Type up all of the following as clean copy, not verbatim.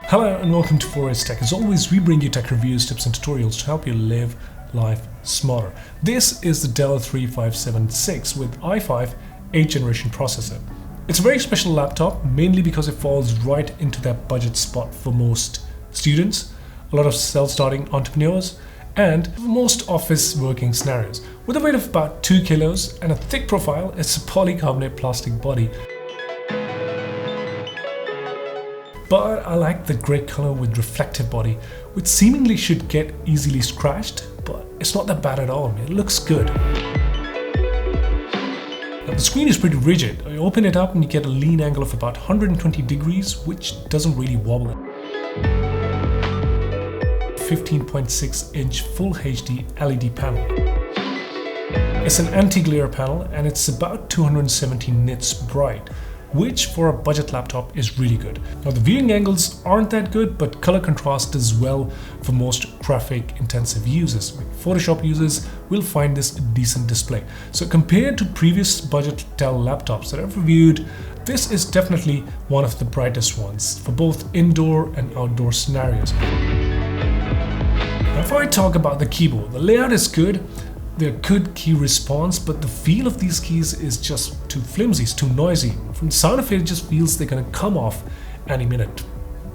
Hello and welcome to 4S Tech. As always, we bring you tech reviews, tips and tutorials to help you live life smarter. This is the Dell 3576 with i5 8th generation processor. It's a very special laptop, mainly because it falls right into that budget spot for most students, a lot of self-starting entrepreneurs, and most office working scenarios. With a weight of about 2 kilos and a thick profile, it's a polycarbonate plastic body. But I like the grey color with reflective body, which seemingly should get easily scratched, but it's not that bad at all. It looks good. Now, the screen is pretty rigid. You open it up and you get a lean angle of about 120 degrees, which doesn't really wobble. 15.6-inch Full HD LED panel. It's an anti-glare panel and it's about 270 nits bright, which for a budget laptop is really good. Now the viewing angles aren't that good, but color contrast does well for most graphic intensive users. Photoshop users will find this a decent display. So compared to previous budget Dell laptops that I've reviewed, this is definitely one of the brightest ones for both indoor and outdoor scenarios. Now, before I talk about the keyboard, the layout is good. They're good key response, but the feel of these keys is just too flimsy, it's too noisy. From the sound of it, it just feels they're gonna come off any minute.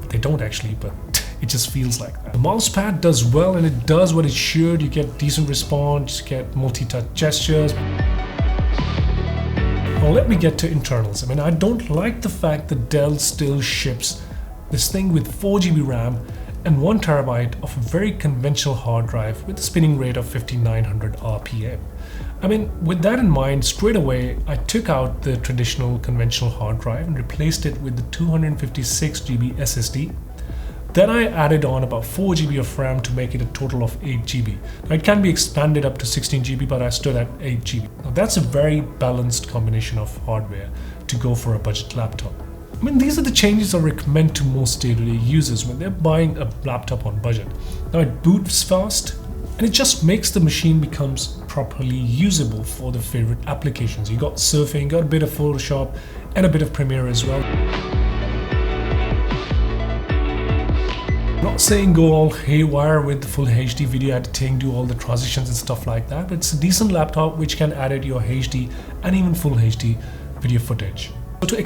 They don't actually, but it just feels like that. The mouse pad does well and it does what it should. You get decent response, you get multi-touch gestures. Now let me get to internals. I mean, I don't like the fact that Dell still ships this thing with 4 GB RAM and 1 TB of a very conventional hard drive with a spinning rate of 5900 RPM. I mean, with that in mind, straight away I took out the traditional conventional hard drive and replaced it with the 256 GB SSD. Then I added on about 4 GB of RAM to make it a total of 8 GB. Now, it can be expanded up to 16 GB, but I stood at 8 GB. Now that's a very balanced combination of hardware to go for a budget laptop. I mean, these are the changes I recommend to most day-to-day users when they're buying a laptop on budget. Now it boots fast and it just makes the machine becomes properly usable for the favorite applications. You got surfing, got a bit of Photoshop and a bit of Premiere as well. I'm not saying go all haywire with the full HD video editing, do all the transitions and stuff like that, but it's a decent laptop which can edit your HD and even full HD video footage. So to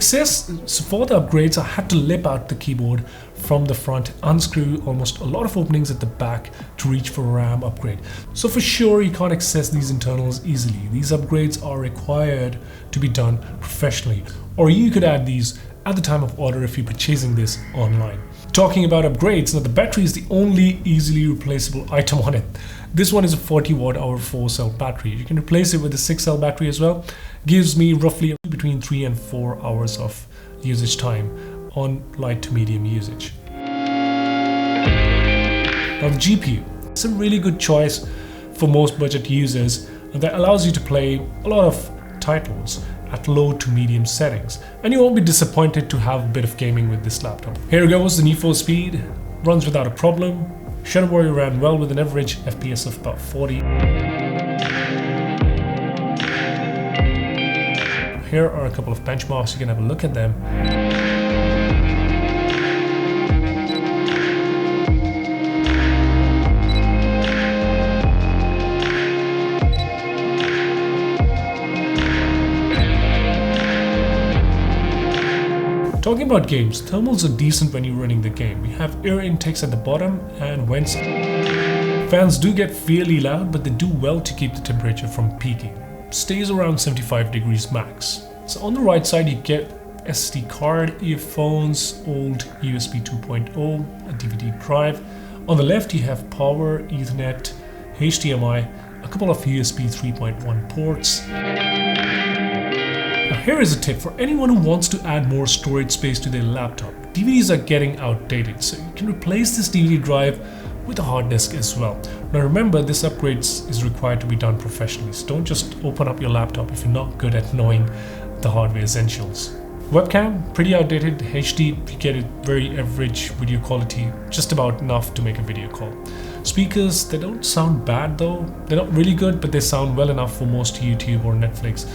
for the upgrades, I had to lip out the keyboard from the front, unscrew almost a lot of openings at the back to reach for a RAM upgrade. So for sure, you can't access these internals easily. These upgrades are required to be done professionally, or you could add these at the time of order if you're purchasing this online. Talking about upgrades, now the battery is the only easily replaceable item on it. This one is a 40 watt-hour 4-cell battery. You can replace it with a 6-cell battery as well. Gives me roughly between 3 and 4 hours of usage time on light to medium usage. Now the GPU, it's a really good choice for most budget users that allows you to play a lot of titles at low to medium settings, and you won't be disappointed to have a bit of gaming with this laptop. Here goes the Need for Speed, runs without a problem. Shadow Warrior ran well with an average FPS of about 40. Here are a couple of benchmarks, you can have a look at them. Talking about games, thermals are decent when you're running the game. We have air intakes at the bottom and vents. Fans do get fairly loud, but they do well to keep the temperature from peaking. Stays around 75 degrees max. So on the right side you get SD card, earphones, old USB 2.0, a DVD drive. On the left you have power, Ethernet, HDMI, a couple of USB 3.1 ports. Now here is a tip for anyone who wants to add more storage space to their laptop. DVDs are getting outdated, so you can replace this DVD drive with a hard disk as well. Now remember, this upgrade is required to be done professionally, so don't just open up your laptop if you're not good at knowing the hardware essentials. Webcam, pretty outdated. HD, you get a very average video quality, just about enough to make a video call. Speakers, they don't sound bad though. They're not really good, but they sound well enough for most YouTube or Netflix.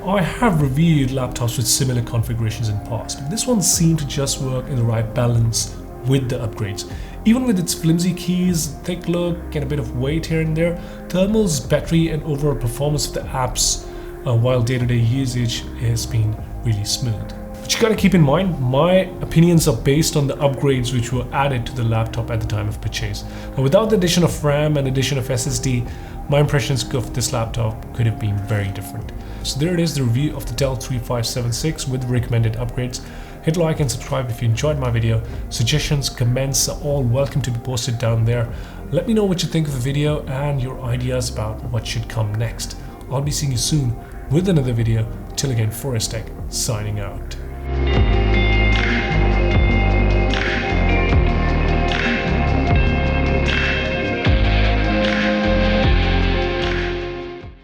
I have reviewed laptops with similar configurations in the past, but this one seemed to just work in the right balance with the upgrades. Even with its flimsy keys, thick look, and a bit of weight here and there, thermals, battery, and overall performance of the apps while day-to-day usage has been really smooth. But you gotta keep in mind, my opinions are based on the upgrades which were added to the laptop at the time of purchase. Now, without the addition of RAM and addition of SSD, my impressions of this laptop could have been very different. So there it is, the review of the Dell 3576 with recommended upgrades. Hit like and subscribe if you enjoyed my video. Suggestions, comments are all welcome to be posted down there. Let me know what you think of the video and your ideas about what should come next. I'll be seeing you soon with another video. Till again, Forest Tech signing out.